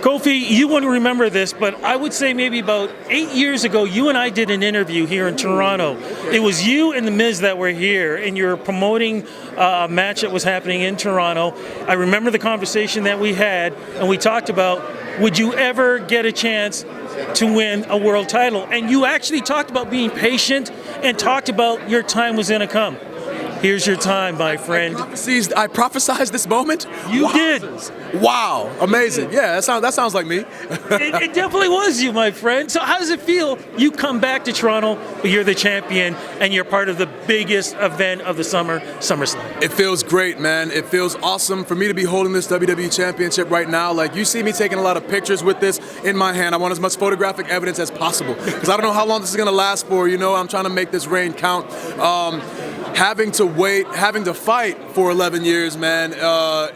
Kofi, you wouldn't remember this, but I would say maybe about 8 years ago, you and I did an interview here in Toronto. It was you and The Miz that were here, and you were promoting a match that was happening in Toronto. I remember the conversation that we had, and we talked about, would you ever get a chance to win a world title? And you actually talked about being patient and talked about your time was going to come. Here's your time, my friend. I prophesized this moment? You did. Wow, amazing. Yeah, that sounds like me. It definitely was you, my friend. So how does it feel? You come back to Toronto, but you're the champion, and you're part of the biggest event of the summer, SummerSlam. It feels great, man. It feels awesome for me to be holding this WWE Championship right now. Like, you see me taking a lot of pictures with this in my hand. I want as much photographic evidence as possible, because I don't know how long this is going to last for. You know, I'm trying to make this reign count. Having to fight for 11 years, man,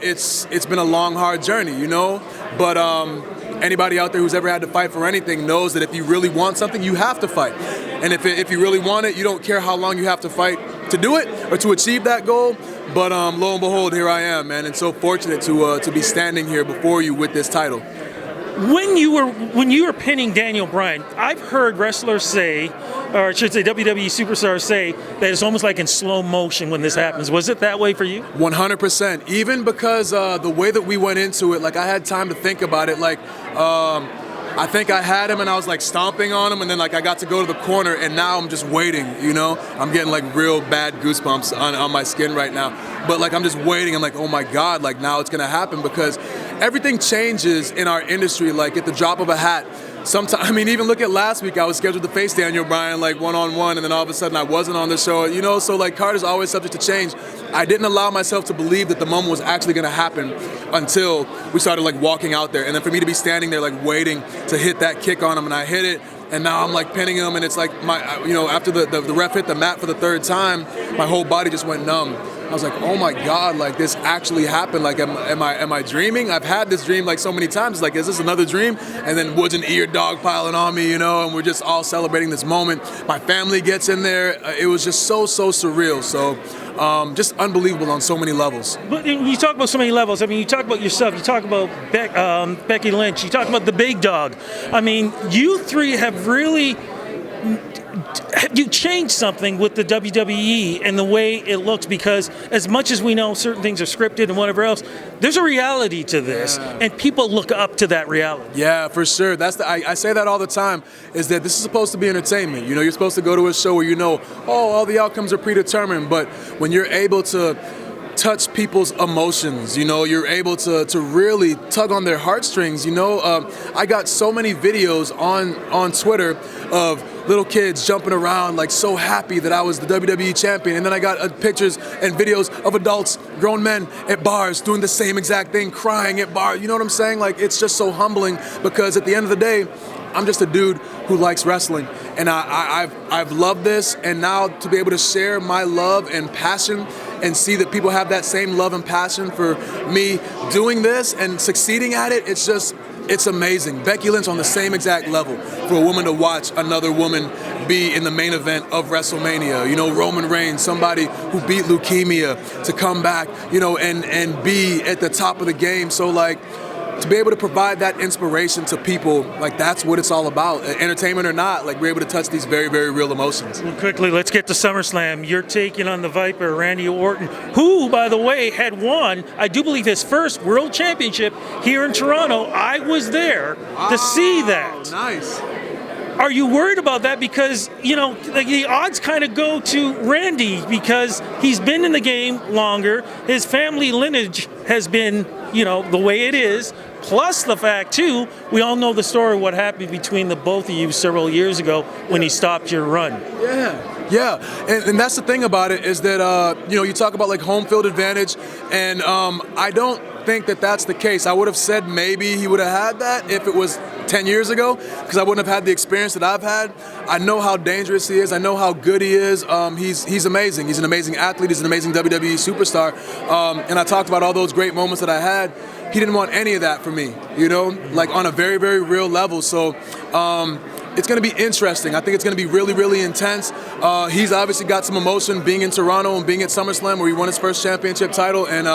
it's been a long, hard journey, you know? But anybody out there who's ever had to fight for anything knows that if you really want something, you have to fight. And if you really want it, you don't care how long you have to fight to do it or to achieve that goal. But lo and behold, here I am, man, and so fortunate to be standing here before you with this title. When you were pinning Daniel Bryan, I've heard wrestlers say, or I should say WWE superstars say, that it's almost like in slow motion when this happens. Was it that way for you? 100%. Even because the way that we went into it, like, I had time to think about it. Like, I think I had him and I was like stomping on him, and then like I got to go to the corner, and now I'm just waiting, you know? I'm getting like real bad goosebumps on my skin right now. But like, I'm just waiting. I'm like, oh my God, like now it's gonna happen, because everything changes in our industry like at the drop of a hat. Sometimes, I mean, even look at last week, I was scheduled to face Daniel Bryan like one-on-one, and then all of a sudden I wasn't on the show, you know? So like, card is always subject to change. I didn't allow myself to believe that the moment was actually gonna happen until we started like walking out there. And then for me to be standing there like waiting to hit that kick on him, and I hit it, and now I'm like pinning him, and it's like after the ref hit the mat for the third time, my whole body just went numb. I was like, oh my God, like this actually happened. Like, am I dreaming? I've had this dream like so many times. Like, is this another dream? And then Woods and E are dogpiling on me, you know, and we're just all celebrating this moment. My family gets in there. It was just so surreal. So just unbelievable on so many levels. But you talk about so many levels. I mean, you talk about yourself. You talk about Becky Lynch. You talk about the big dog. I mean, you three have really... You changed something with the WWE and the way it looks, because as much as we know certain things are scripted and whatever else, there's a reality to this, and people look up to that reality. Yeah, for sure. I say that all the time, is that this is supposed to be entertainment. You know, you're supposed to go to a show where you know, oh, all the outcomes are predetermined, but when you're able to touch people's emotions, you know, you're able to really tug on their heartstrings, you know. I got so many videos on Twitter of little kids jumping around like so happy that I was the WWE champion, and then I got pictures and videos of adults, grown men at bars doing the same exact thing, crying at bars, you know what I'm saying? Like, it's just so humbling, because at the end of the day, I'm just a dude who likes wrestling, and I've loved this, and now to be able to share my love and passion and see that people have that same love and passion for me doing this and succeeding at it, it's amazing. Becky Lynch on the same exact level, for a woman to watch another woman be in the main event of WrestleMania. You know, Roman Reigns, somebody who beat leukemia, to come back, you know, and be at the top of the game. So like, to be able to provide that inspiration to people, like, that's what it's all about. Entertainment or not, like, we're able to touch these very, very real emotions. Well, quickly, let's get to SummerSlam. You're taking on the Viper, Randy Orton, who, by the way, had won, I do believe, his first World Championship here in Toronto. I was there to see that. Nice. Are you worried about that? Because, you know, the odds kind of go to Randy, because he's been in the game longer. His family lineage has been, you know, the way it is. Plus the fact, too, we all know the story of what happened between the both of you several years ago when he stopped your run. Yeah, and that's the thing about it, is that, you know, you talk about like home field advantage, and I don't think that that's the case. I would have said maybe he would have had that if it was 10 years ago, because I wouldn't have had the experience that I've had. I know how dangerous he is. I know how good he is. He's amazing. He's an amazing athlete. He's an amazing WWE superstar. And I talked about all those great moments that I had. He didn't want any of that for me, you know, like on a very, very real level. So it's going to be interesting. I think it's going to be really, really intense. He's obviously got some emotion being in Toronto and being at SummerSlam, where he won his first championship title. And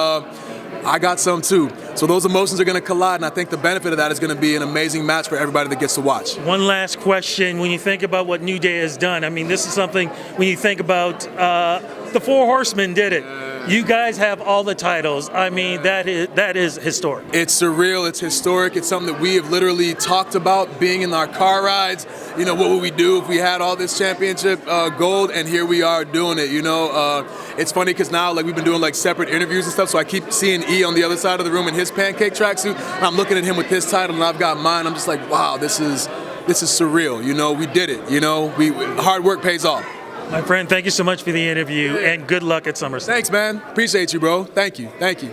I got some too. So those emotions are going to collide, and I think the benefit of that is going to be an amazing match for everybody that gets to watch. One last question. When you think about what New Day has done, I mean, this is something, when you think about the Four Horsemen did it. You guys have all the titles. I mean, that is historic. It's surreal. It's historic. It's something that we have literally talked about, being in our car rides. You know, what would we do if we had all this championship gold? And here we are doing it. You know, it's funny because now, like, we've been doing like separate interviews and stuff. So I keep seeing E on the other side of the room in his pancake tracksuit, and I'm looking at him with his title, and I've got mine. I'm just like, wow, this is surreal. You know, we did it. You know, hard work pays off. My friend, thank you so much for the interview, and good luck at SummerSlam. Thanks, man. Appreciate you, bro. Thank you. Thank you.